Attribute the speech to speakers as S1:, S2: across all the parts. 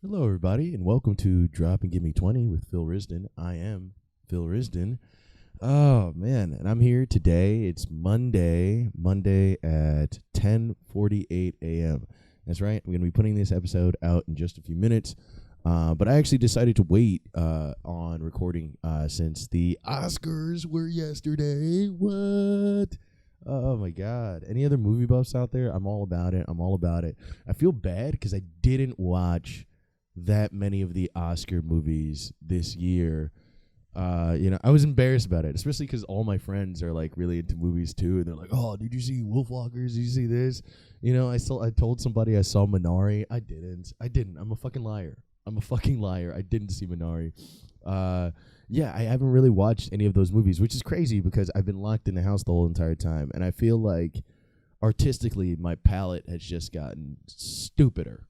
S1: Hello, everybody, and welcome to Drop and Give Me 20 with Phil Rizdon. I am Phil Rizdon. Oh, man, and I'm here today. It's Monday at 10:48 a.m. That's right. I'm going to be putting this episode out in just a few minutes, but I actually decided to wait on recording since the Oscars were yesterday. What? Oh, my God. Any other movie buffs out there? I'm all about it. I feel bad because I didn't watch that many of the Oscar movies this year. I was embarrassed about it, especially because all my friends are like really into movies too, and they're like, "Oh, did you see Wolfwalkers? Did you see this?" I told somebody I saw Minari. I didn't. I'm a fucking liar. I didn't see Minari. I haven't really watched any of those movies, which is crazy because I've been locked in the house the whole entire time, and I feel like artistically my palette has just gotten stupider.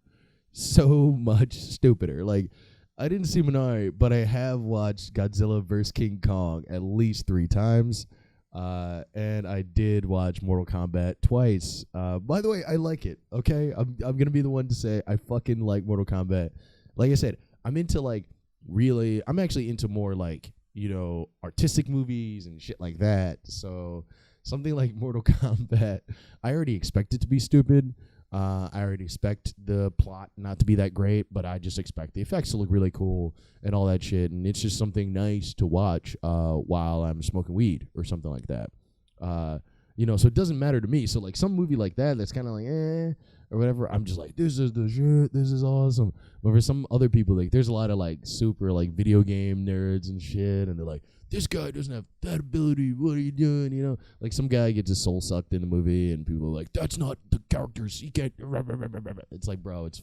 S1: So much stupider. Like, I didn't see Minari, but I have watched Godzilla vs. King Kong at least 3 times. And I did watch Mortal Kombat twice. By the way, I like it. Okay, I'm gonna be the one to say I fucking like Mortal Kombat. Like I said, I'm actually into more like artistic movies and shit like that. So something like Mortal Kombat, I already expect it to be stupid. I already expect the plot not to be that great, but I just expect the effects to look really cool and all that shit. And it's just something nice to watch while I'm smoking weed or something like that. So it doesn't matter to me. So like some movie like that's kind of like or whatever. I'm just like, this is the shit. This is awesome. But for some other people, like there's a lot of like super like video game nerds and shit, and they're like, this guy doesn't have that ability. What are you doing? Like some guy gets his soul sucked in the movie, and people are like, that's not the characters. He can't. It's like, bro, it's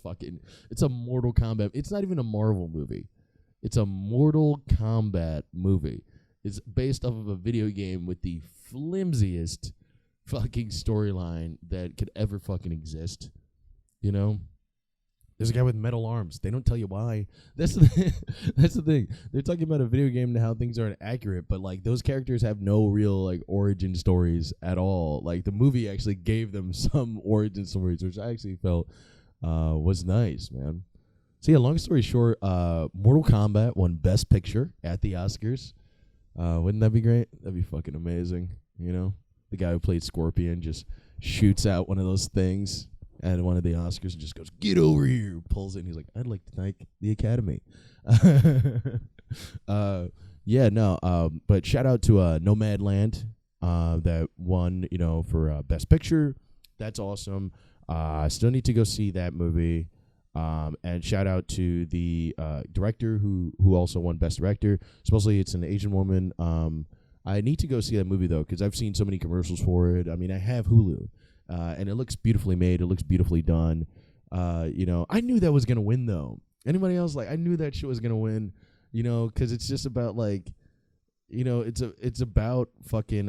S1: a Mortal Kombat. It's not even a Marvel movie. It's a Mortal Kombat movie. It's based off of a video game with the flimsiest fucking storyline that could ever fucking exist. There's a guy with metal arms. They don't tell you why. That's the thing. They're talking about a video game and how things aren't accurate, but like those characters have no real like origin stories at all. Like the movie actually gave them some origin stories, which I actually felt was nice, man. So yeah, long story short, Mortal Kombat won Best Picture at the Oscars. Wouldn't that be great? That'd be fucking amazing. The guy who played Scorpion just shoots out one of those things at one of the Oscars and just goes, "Get over here!" Pulls it, and he's like, "I'd like to thank the Academy." But shout out to Nomadland that won, for Best Picture. That's awesome. I still need to go see that movie. And shout out to the director who also won Best Director. Supposedly it's an Asian woman. I need to go see that movie though, because I've seen so many commercials for it. I mean, I have Hulu. And it looks beautifully made. It looks beautifully done. I knew that was gonna win though. Anybody else I knew that shit was gonna win. Because it's just about like, it's about fucking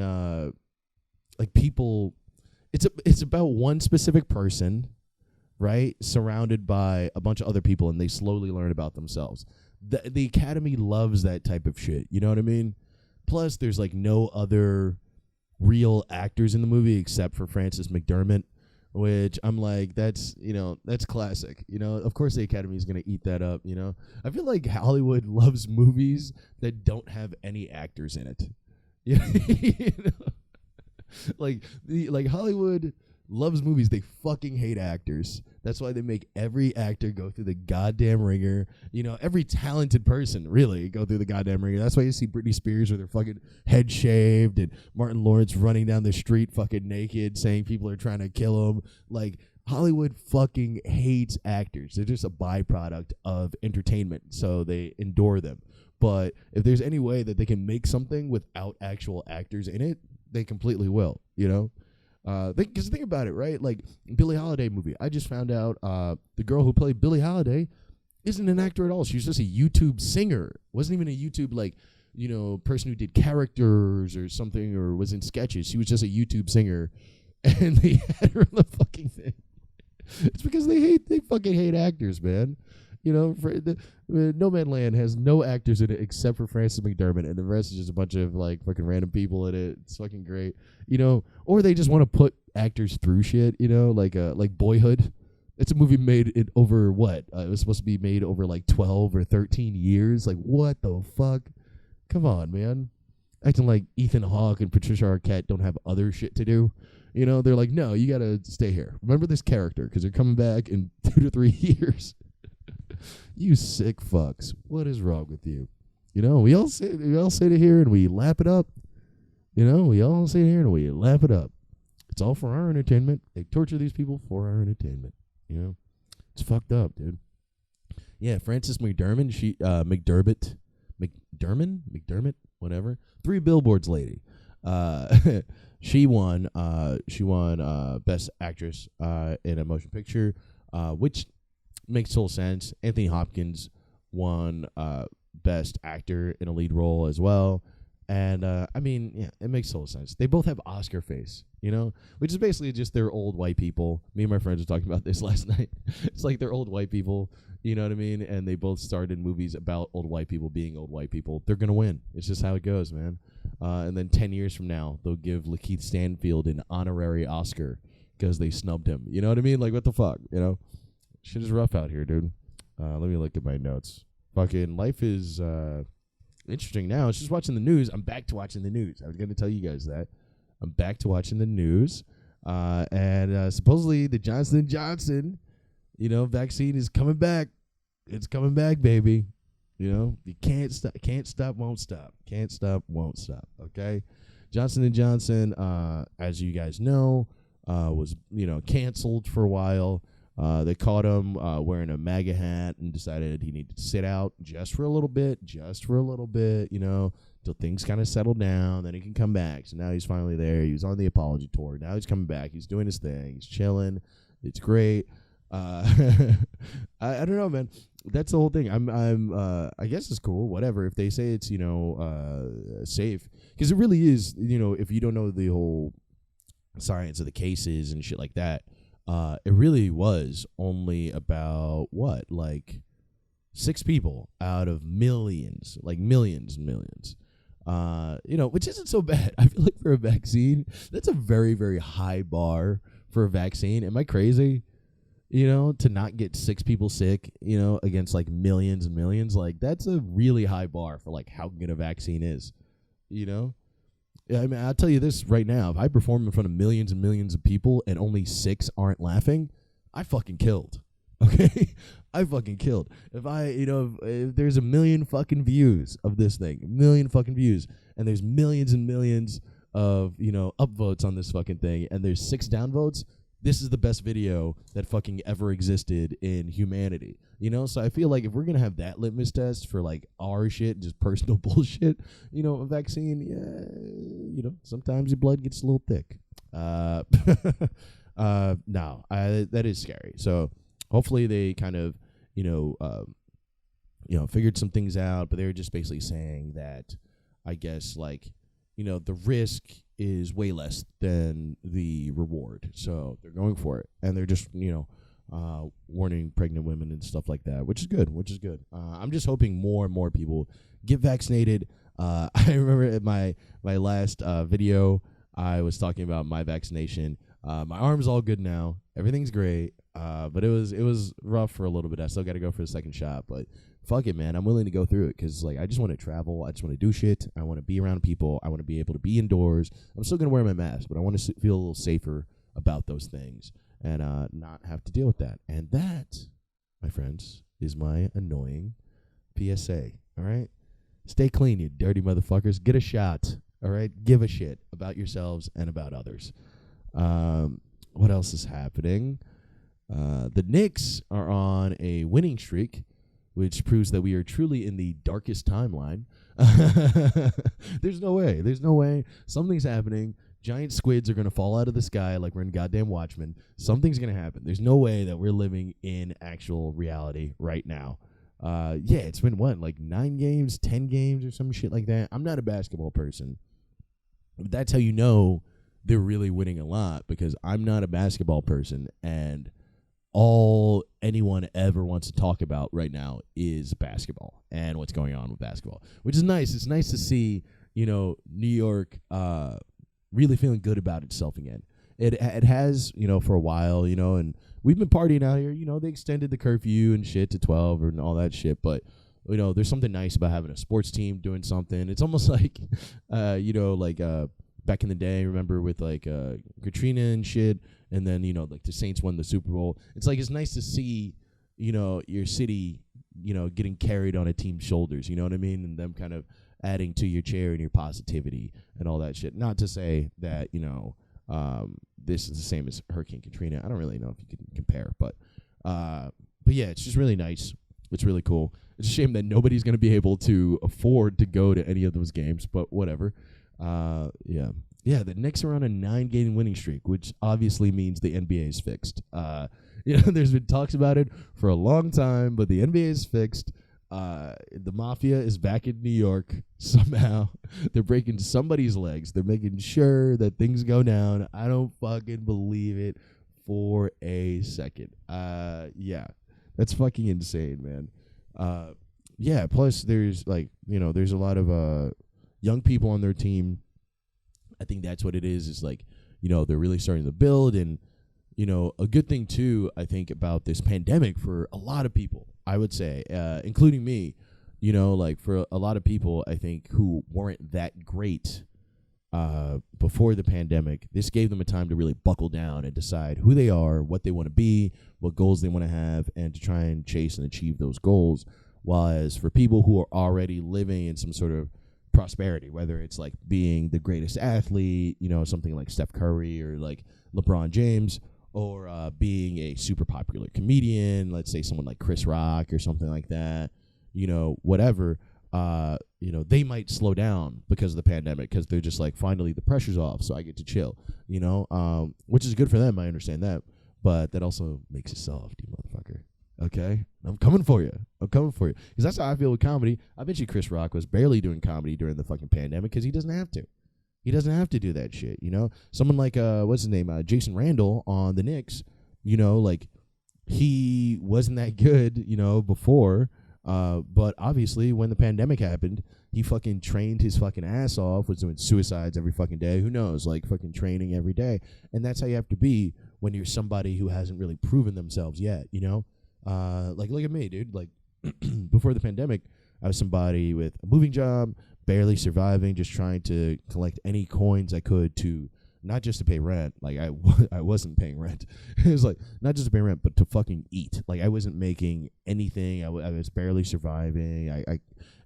S1: like people. It's about one specific person, right? Surrounded by a bunch of other people, and they slowly learn about themselves. The Academy loves that type of shit. You know what I mean? Plus, there's like no other real actors in the movie except for Frances McDermott, which I'm like, that's classic. Of course the Academy is gonna eat that up. I feel like Hollywood loves movies that don't have any actors in it. Like Hollywood loves movies. They fucking hate actors. That's why they make every actor go through the goddamn ringer. Every talented person really go through the goddamn ringer. That's why you see Britney Spears with her fucking head shaved and Martin Lawrence running down the street fucking naked saying people are trying to kill him. Like, Hollywood fucking hates actors. They're just a byproduct of entertainment, so they endure them. But if there's any way that they can make something without actual actors in it, they completely will, because think about it, right? Like Billie Holiday movie. I just found out the girl who played Billie Holiday isn't an actor at all. She was just a YouTube singer. Wasn't even a YouTube person who did characters or something or was in sketches. She was just a YouTube singer, and they had her in the fucking thing. It's because they fucking hate actors, man. Nomadland has no actors in it except for Frances McDermott, and the rest is just a bunch of like fucking random people in it. It's fucking great, or they just want to put actors through shit, like Boyhood. It's a movie made in over what? It was supposed to be made over like 12 or 13 years. Like, what the fuck? Come on, man. Acting like Ethan Hawke and Patricia Arquette don't have other shit to do. You know, they're like, no, you got to stay here. Remember this character because they're coming back in 2 to 3 years. You sick fucks. What is wrong with you? You know, we all sit it here and we lap it up. You know, we all sit here and we lap it up. It's all for our entertainment. They torture these people for our entertainment. You know, it's fucked up, dude. Yeah, Frances McDermott, McDermott, whatever. 3 Billboards lady. She won Best Actress in a Motion Picture, which makes total sense. Anthony Hopkins won Best Actor in a Lead Role as well. And, I mean, yeah, it makes total sense. They both have Oscar face, you know, which is basically just they're old white people. Me and my friends were talking about this last night. It's like they're old white people, you know what I mean? And they both starred in movies about old white people being old white people. They're going to win. It's just how it goes, man. And then 10 years from now, they'll give Lakeith Stanfield an honorary Oscar because they snubbed him. You know what I mean? Like, what the fuck, you know? Shit is rough out here, dude. Let me look at my notes. Fucking life is... interesting now. I was just watching the news. I'm back to watching the news. I was going to tell you guys that. I'm back to watching the news. And supposedly the Johnson & Johnson, you know, vaccine is coming back. It's coming back, baby. You know, you can't stop, won't stop. Can't stop, won't stop. Okay? Johnson & Johnson, as you guys know, was, you know, canceled for a while. They caught him wearing a MAGA hat and decided he needed to sit out just for a little bit, you know, till things kind of settle down. Then he can come back. So now he's finally there. He was on the apology tour. Now he's coming back. He's doing his thing. He's chilling. It's great. I don't know, man. That's the whole thing. I guess it's cool. Whatever. If they say it's, you know, safe, because it really is. You know, if you don't know the whole science of the cases and shit like that. It really was only about what, like 6 people out of millions, like millions and millions. You know, which isn't so bad. I feel like for a vaccine, that's a very, very high bar for a vaccine. Am I crazy? You know, to not get 6 people sick, you know, against like millions and millions, like that's a really high bar for like how good a vaccine is, you know? I mean, I'll tell you this right now. If I perform in front of millions and millions of people and only 6 aren't laughing, I fucking killed. Okay? I fucking killed. If there's a million fucking views of this thing, and there's millions and millions of, you know, upvotes on this fucking thing, and there's 6 downvotes, this is the best video that fucking ever existed in humanity. You know, so I feel like if we're going to have that litmus test for like our shit, just personal bullshit, you know, a vaccine, yeah, you know, sometimes your blood gets a little thick. No, that is scary. So hopefully they kind of, you know, figured some things out, but they were just basically saying that, I guess, like, you know, the risk is way less than the reward. So they're going for it. And they're just, you know, warning pregnant women and stuff like that, which is good. I'm just hoping more and more people get vaccinated. I remember in my last video, I was talking about my vaccination. My arm's all good now. Everything's great. But it was rough for a little bit. I still got to go for the second shot, but fuck it, man. I'm willing to go through it because, like, I just want to travel. I just want to do shit. I want to be around people. I want to be able to be indoors. I'm still going to wear my mask, but I want to feel a little safer about those things and not have to deal with that. And that, my friends, is my annoying PSA. All right? Stay clean, you dirty motherfuckers. Get a shot. All right? Give a shit about yourselves and about others. What else is happening? The Knicks are on a winning streak, which proves that we are truly in the darkest timeline. There's no way. Something's happening. Giant squids are going to fall out of the sky like we're in goddamn Watchmen. Something's going to happen. There's no way that we're living in actual reality right now. Yeah, it's been what, like 9 games, 10 games or some shit like that. I'm not a basketball person. That's how you know they're really winning a lot, because I'm not a basketball person, and all anyone ever wants to talk about right now is basketball and what's going on with basketball, which is nice. It's nice to see, you know, New York really feeling good about itself again. it has, for a while, and we've been partying out here. They extended the curfew and shit to 12 and all that shit, but there's something nice about having a sports team doing something. It's almost like, back in the day, remember with like Katrina and shit, and then like the Saints won the Super Bowl. It's like it's nice to see your city getting carried on a team's shoulders. You know what I mean? And them kind of adding to your cheer and your positivity and all that shit. Not to say that this is the same as Hurricane Katrina. I don't really know if you can compare, but yeah, it's just really nice. It's really cool. It's a shame that nobody's going to be able to afford to go to any of those games, but whatever. Yeah, the Knicks are on a 9-game winning streak, which obviously means the NBA is fixed. There's been talks about it for a long time, but the NBA is fixed. The Mafia is back in New York somehow. They're breaking somebody's legs. They're making sure that things go down. I don't fucking believe it for a second. Yeah, that's fucking insane, man. Yeah, plus there's there's a lot of young people on their team. I think that's what it is. Is like, they're really starting to build. And, a good thing too, I think, about this pandemic for a lot of people, I would say, including me, for a lot of people, I think, who weren't that great before the pandemic, this gave them a time to really buckle down and decide who they are, what they want to be, what goals they want to have, and to try and chase and achieve those goals. Whereas for people who are already living in some sort of prosperity, whether it's like being the greatest athlete, something like Steph Curry or like LeBron James, or being a super popular comedian, let's say someone like Chris Rock or something like that, whatever, they might slow down because of the pandemic, because they're just like, finally the pressure's off, so I get to chill, which is good for them. I understand that, but that also makes you soft, you motherfucker. Okay, I'm coming for you. Because that's how I feel with comedy. I bet you Chris Rock was barely doing comedy during the fucking pandemic because he doesn't have to. He doesn't have to do that shit, Someone like, what's his name? Jason Randall on the Knicks, like, he wasn't that good, before. But obviously when the pandemic happened, he fucking trained his fucking ass off, was doing suicides every fucking day. Who knows? Like, fucking training every day. And that's how you have to be when you're somebody who hasn't really proven themselves yet, Like, look at me, dude. Like, before the pandemic, I was somebody with a moving job, barely surviving, just trying to collect any coins I could to, not just to pay rent. Like, I wasn't paying rent. It was like, not just to pay rent, but to fucking eat. Like, I wasn't making anything. I was barely surviving.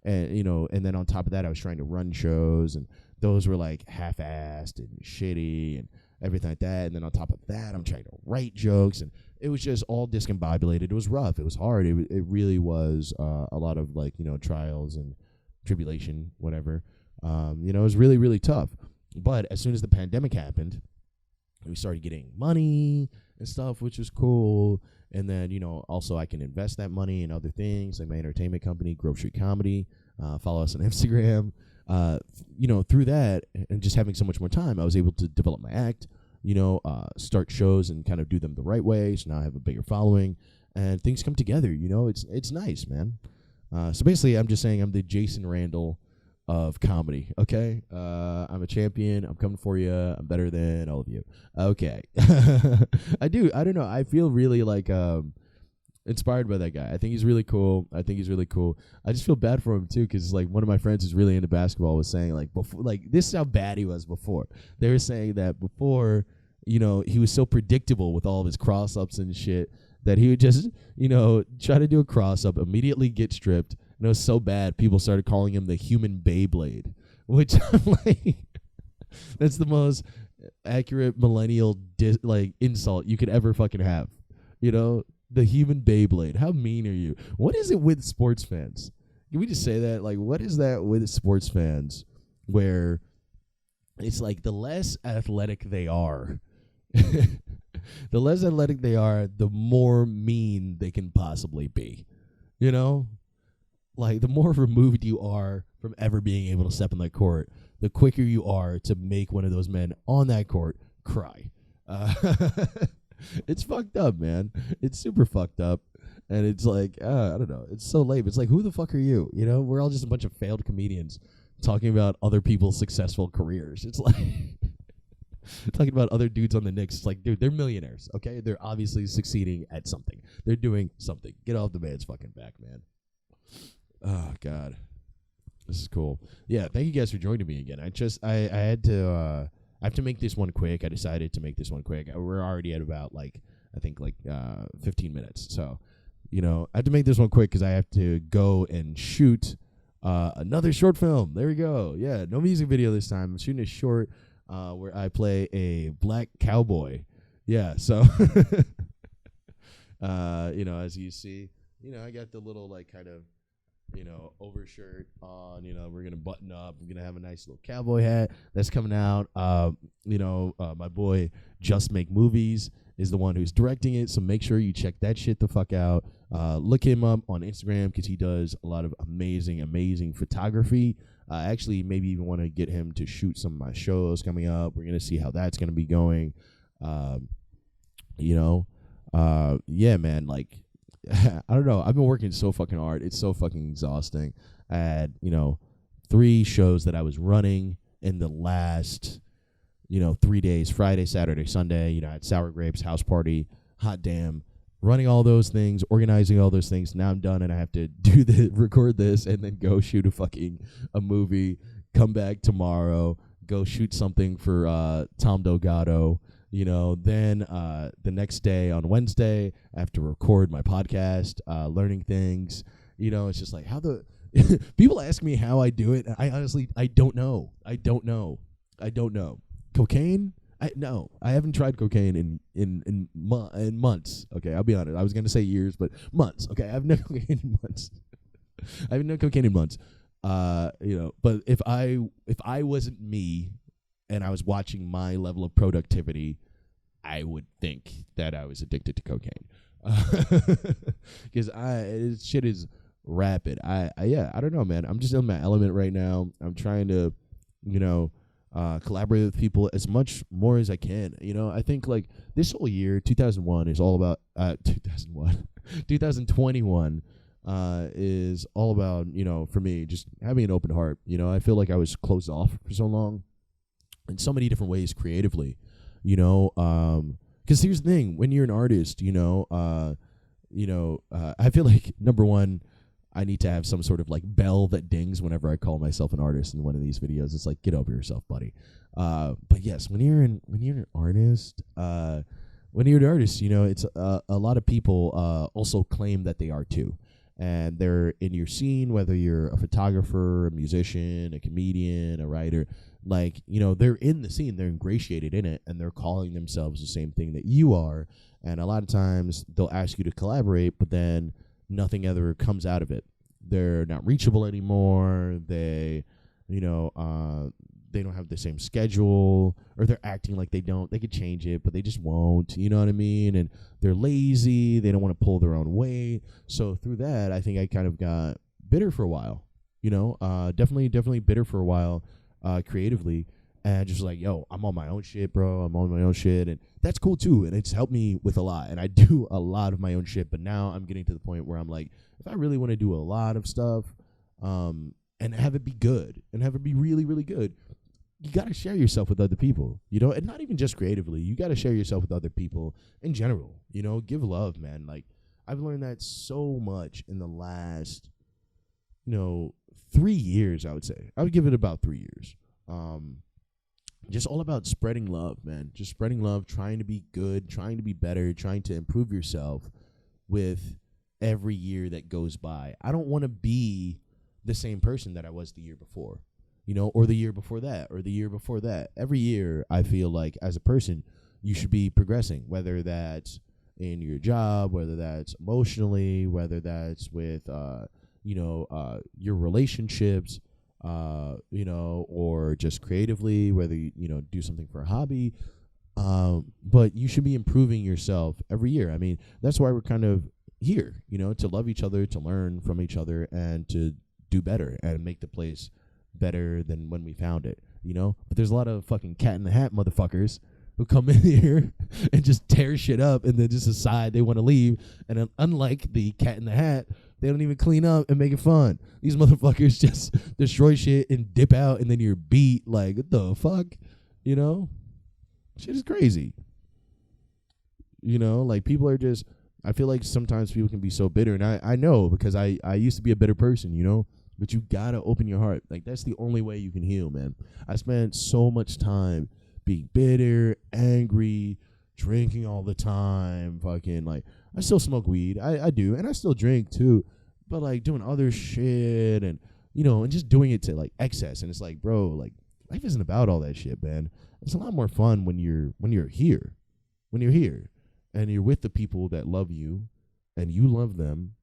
S1: And then on top of that, I was trying to run shows, and those were like half-assed and shitty and everything like that. And then on top of that, I'm trying to write jokes, and it was just all discombobulated. It was rough. It was hard. It really was a lot of, like, trials and tribulation, whatever. It was really, really tough. But as soon as the pandemic happened, we started getting money and stuff, which was cool. And then, also I can invest that money in other things, like my entertainment company, Grove Street Comedy. Follow us on Instagram. Through that and just having so much more time, I was able to develop my act, start shows and kind of do them the right way. So now I have a bigger following and things come together. It's nice, man. So basically, I'm just saying I'm the Jason Randall of comedy. Okay, I'm a champion. I'm coming for you. I'm better than all of you. Okay. I don't know. I feel really like inspired by that guy. I think he's really cool. I just feel bad for him too, because like one of my friends who's really into basketball was saying, like, before, like, this is how bad he was before. They were saying that before, he was so predictable with all of his cross ups and shit that he would just, try to do a cross up, immediately get stripped. And it was so bad, people started calling him the human Beyblade, which I'm like, that's the most accurate millennial insult you could ever fucking have. The human Beyblade. How mean are you? What is it with sports fans? Can we just say that? Like, what is that with sports fans where it's like the less athletic they are, the less athletic they are, the more mean they can possibly be. Like, the more removed you are from ever being able to step in that court, the quicker you are to make one of those men on that court cry. It's fucked up, man. It's super fucked up. And it's like, I don't know. It's so lame. It's like, who the fuck are you? We're all just a bunch of failed comedians talking about other people's successful careers. It's like, Talking about other dudes on the Knicks. It's like, dude, they're millionaires, okay? They're obviously succeeding at something. They're doing something. Get off the man's fucking back, man. Oh, God. This is cool. Yeah, thank you guys for joining me again. I had to I have to make this one quick. I decided to make this one quick. We're already at about, I think 15 minutes. So, I have to make this one quick because I have to go and shoot another short film. There we go. Yeah, no music video this time. I'm shooting a short where I play a black cowboy. Yeah, so as you see, I got the little kind of overshirt on. We're gonna button up. We're gonna have a nice little cowboy hat that's coming out. My boy Just Make Movies is the one who's directing it, so make sure you check that shit the fuck out. Look him up on Instagram because he does a lot of amazing photography. Actually, maybe even want to get him to shoot some of my shows coming up. We're gonna see how that's gonna be going. Yeah, man. I don't know. I've been working so fucking hard. It's so fucking exhausting. I had 3 shows that I was running in the last 3 days: Friday, Saturday, Sunday. I had Sour Grapes, House Party, Hot Damn. Running all those things, organizing all those things. Now I'm done, and I have to record this, and then go shoot a movie. Come back tomorrow, go shoot something for Tom Delgado. Then the next day on Wednesday, I have to record my podcast, learning things. It's just like how the people ask me how I do it. I honestly, I don't know. Cocaine. No, I haven't tried cocaine in months. Okay, I'll be honest. I was gonna say years, but months. Okay, I've no cocaine in months. I haven't no cocaine in months. But if I wasn't me, and I was watching my level of productivity, I would think that I was addicted to cocaine, because shit is rapid. I don't know, man. I'm just in my element right now. I'm trying to, collaborate with people as much more as I can. I think this whole year, 2001 is all about 2021 is all about, for me, just having an open heart. I feel like I was closed off for so long in so many different ways creatively, because here's the thing: when you're an artist, I feel like, number one, I need to have some sort of bell that dings whenever I call myself an artist in one of these videos. It's like, get over yourself, buddy. But yes, when you're an artist, it's a lot of people also claim that they are too, and they're in your scene, whether you're a photographer, a musician, a comedian, a writer. They're in the scene, they're ingratiated in it, and they're calling themselves the same thing that you are. And a lot of times they'll ask you to collaborate, but then nothing ever comes out of it. They're not reachable anymore. They don't have the same schedule, or they're acting like they don't. They could change it, but they just won't. You know what I mean? And they're lazy. They don't want to pull their own weight. So through that, I think I kind of got bitter for a while. Definitely bitter for a while, creatively. And just yo, I'm on my own shit, bro. I'm on my own shit. And that's cool too. And it's helped me with a lot. And I do a lot of my own shit. But now I'm getting to the point where I'm like, if I really want to do a lot of stuff, and have it be good, and have it be really, really good, you got to share yourself with other people, and not even just creatively. You got to share yourself with other people in general, give love, man. I've learned that so much in the last, 3 years, I would say. I would give it about 3 years. Just all about spreading love, man. Just spreading love, trying to be good, trying to be better, trying to improve yourself with every year that goes by. I don't want to be the same person that I was the year before, or the year before that, or the year before that. Every year, I feel like as a person, you should be progressing, whether that's in your job, whether that's emotionally, whether that's with, your relationships, or just creatively, whether you do something for a hobby. But you should be improving yourself every year. I mean, that's why we're kind of here, to love each other, to learn from each other, and to do better and make the place better than when we found it, But there's a lot of fucking cat in the hat motherfuckers who come in here and just tear shit up and then just decide they want to leave. And then, unlike the cat in the hat, they don't even clean up and make it fun. These motherfuckers just destroy shit and dip out, and then you're beat. What the fuck, Shit is crazy. You know, like people are just, I feel like sometimes people can be so bitter. And I know because I used to be a bitter person, you know, but you got to open your heart. Like that's the only way you can heal, man. I spent so much time being bitter, angry, drinking all the time, fucking like, I still smoke weed. I do. And I still drink too, but like doing other shit and, you know, and just doing it to like excess. And it's like, bro, like life isn't about all that shit, man. It's a lot more fun when you're here, and you're with the people that love you and you love them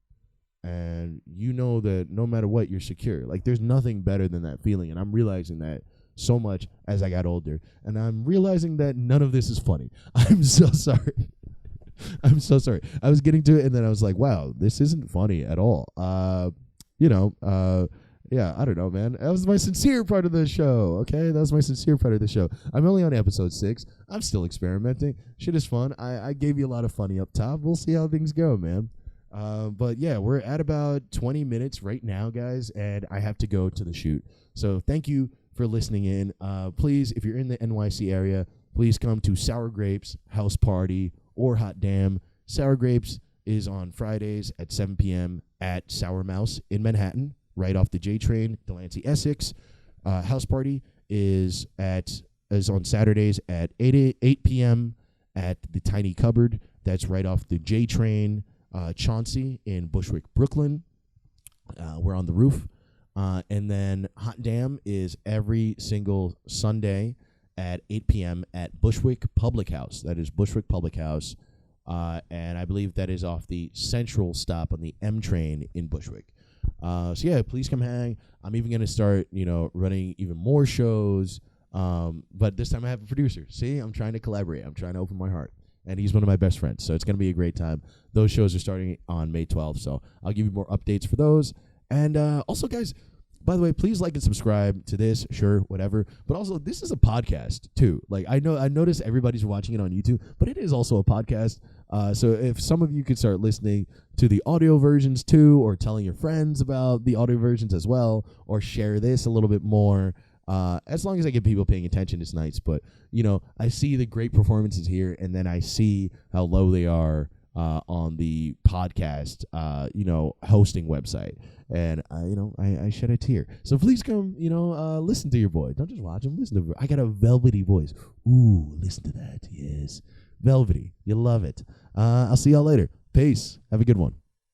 S1: and you know that no matter what, you're secure. Like there's nothing better than that feeling. And I'm realizing that so much as I got older. And I'm realizing that none of this is funny. I'm so sorry. I'm so sorry. I was getting to it and then I was like, wow, this isn't funny at all. Yeah, I don't know, man. That was my sincere part of the show, okay? That was my sincere part of the show. I'm only on episode 6. I'm still experimenting. Shit is fun. I gave you a lot of funny up top. We'll see how things go, man. But, yeah, we're at about 20 minutes right now, guys, and I have to go to the shoot. So thank you for listening in. Please, if you're in the NYC area, please come to Sour Grapes House Party or Hot Damn. Sour Grapes is on Fridays at 7 p.m. at Sour Mouse in Manhattan, right off the J train, Delancey, Essex. House Party is on Saturdays at 8 p.m. at the Tiny Cupboard. That's right off the J train, Chauncey in Bushwick, Brooklyn. We're on the roof. And then Hot Damn is every single Sunday at 8 p.m. at Bushwick Public House. That is Bushwick Public House. And I believe that is off the Central stop on the M train in Bushwick. So yeah, please come hang. I'm even going to start, running even more shows. But this time I have a producer. See, I'm trying to collaborate. I'm trying to open my heart. And he's one of my best friends. So it's going to be a great time. Those shows are starting on May 12th. So I'll give you more updates for those. And also, guys, by the way, please like and subscribe to this. Sure, whatever. But also, this is a podcast, too. Like, I notice everybody's watching it on YouTube, but it is also a podcast. So if some of you could start listening to the audio versions, too, or telling your friends about the audio versions as well, or share this a little bit more, as long as I get people paying attention, it's nice. But, I see the great performances here, and then I see how low they are on the podcast, hosting website. And, I shed a tear. So please come, listen to your boy. Don't just watch him. Listen to I got a velvety voice. Ooh, listen to that. Yes. Velvety. You love it. I'll see y'all later. Peace. Have a good one.